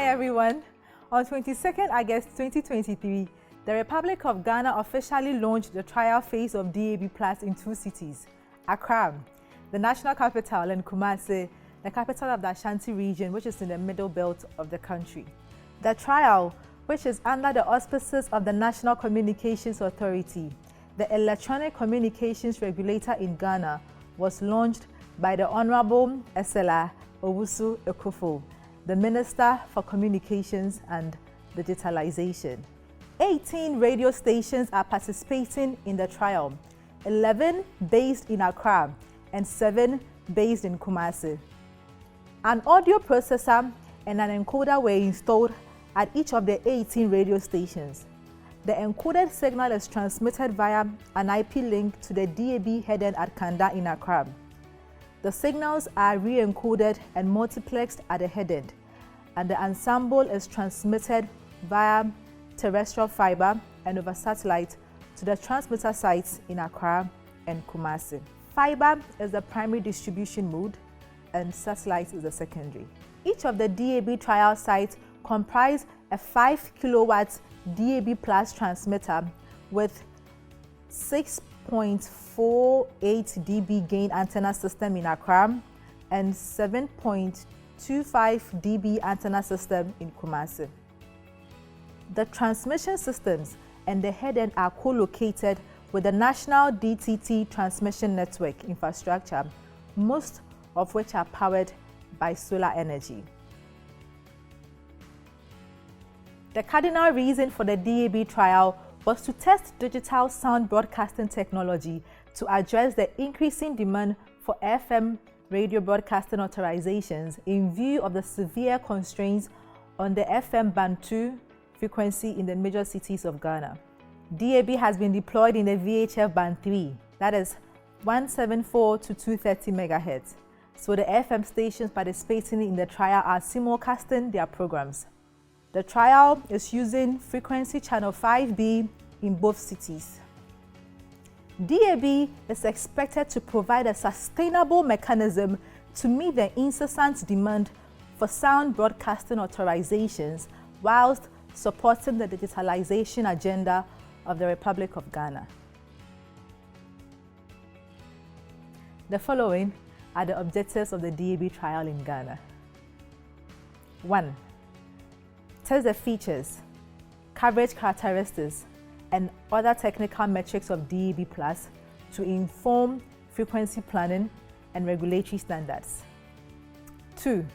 Hi everyone. On 22nd August 2023, the Republic of Ghana officially launched the trial phase of DAB+ in two cities, Accra, the national capital, and Kumasi, the capital of the Ashanti region, which is in the middle belt of the country. The trial, which is under the auspices of the National Communications Authority, the electronic communications regulator in Ghana, was launched by the Honorable Esela Owusu Ekufo, the Minister for Communications and Digitalization. 18 radio stations are participating in the trial, 11 based in Accra and 7 based in Kumasi. An audio processor and an encoder were installed at each of the 18 radio stations. The encoded signal is transmitted via an IP link to the DAB headend at Kanda in Accra. The signals are re-encoded and multiplexed at the headend, and the ensemble is transmitted via terrestrial fiber and over satellite to the transmitter sites in Accra and Kumasi. Fiber is the primary distribution mode and satellite is the secondary. Each of the DAB trial sites comprise a 5 kilowatt DAB+ transmitter with 6.48 dB gain antenna system in Accra and 7.25 dB antenna system in Kumasi. The transmission systems and the headend are co-located with the National DTT transmission network infrastructure, most of which are powered by solar energy. The cardinal reason for the DAB trial was to test digital sound broadcasting technology to address the increasing demand for FM radio broadcasting authorizations in view of the severe constraints on the FM band 2 frequency in the major cities of Ghana. DAB has been deployed in the VHF band 3, that is 174 to 230 MHz. So the FM stations participating in the trial are simulcasting their programs. The trial is using frequency channel 5B in both cities. DAB is expected to provide a sustainable mechanism to meet the incessant demand for sound broadcasting authorizations whilst supporting the digitalization agenda of the Republic of Ghana. The following are the objectives of the DAB trial in Ghana. 1. Test the features, coverage characteristics, and other technical metrics of DAB+ to inform frequency planning and regulatory standards. 2.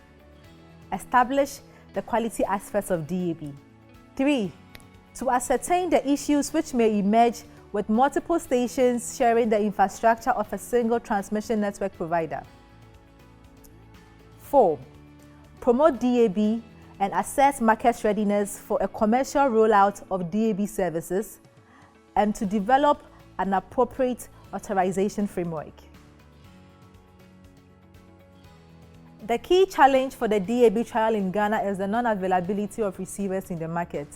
Establish the quality aspects of DAB. 3. To ascertain the issues which may emerge with multiple stations sharing the infrastructure of a single transmission network provider. 4. Promote DAB and assess market readiness for a commercial rollout of DAB services and to develop an appropriate authorization framework. The key challenge for the DAB trial in Ghana is the non-availability of receivers in the market.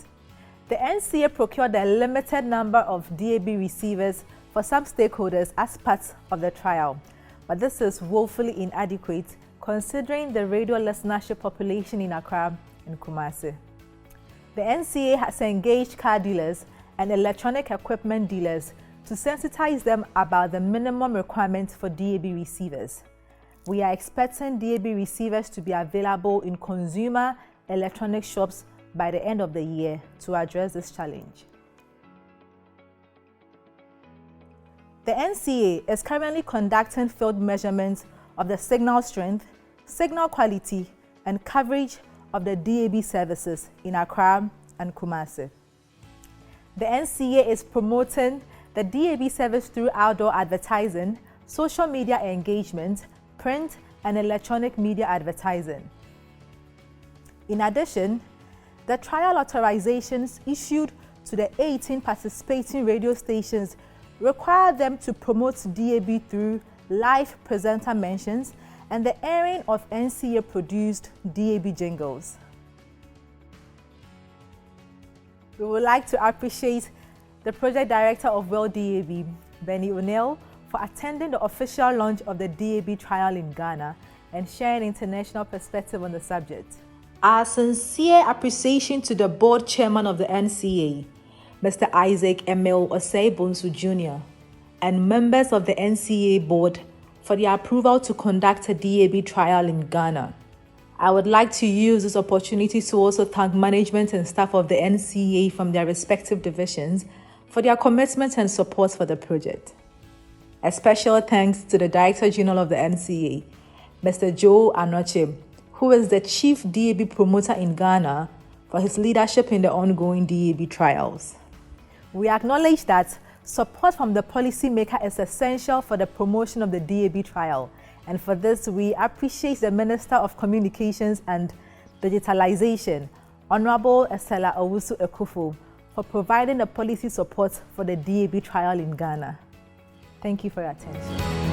The NCA procured a limited number of DAB receivers for some stakeholders as part of the trial, but this is woefully inadequate considering the radio listenership population in Accra and Kumasi. The NCA has engaged car dealers and electronic equipment dealers to sensitize them about the minimum requirements for DAB receivers. We are expecting DAB receivers to be available in consumer electronic shops by the end of the year to address this challenge. The NCA is currently conducting field measurements of the signal strength, signal quality, and coverage of the DAB services in Accra and Kumasi. The NCA is promoting the DAB service through outdoor advertising, social media engagement, print and electronic media advertising. In addition, the trial authorizations issued to the 18 participating radio stations require them to promote DAB through live presenter mentions and the airing of NCA-produced DAB jingles. We would like to appreciate the Project Director of World DAB, Benny O'Neill, for attending the official launch of the DAB trial in Ghana and sharing international perspective on the subject. Our sincere appreciation to the board chairman of the NCA, Mr. Isaac Emil Osei-Bonsu Jr., and members of the NCA board for their approval to conduct a DAB trial in Ghana. I would like to use this opportunity to also thank management and staff of the NCA from their respective divisions for their commitment and support for the project. A special thanks to the Director General of the NCA, Mr. Joe Anoche, who is the Chief DAB Promoter in Ghana, for his leadership in the ongoing DAB trials. We acknowledge that support from the policymaker is essential for the promotion of the DAB trial, and for this we appreciate the Minister of Communications and Digitalization, Honorable Estella Owusu Ekufo, for providing the policy support for the DAB trial in Ghana. Thank you for your attention.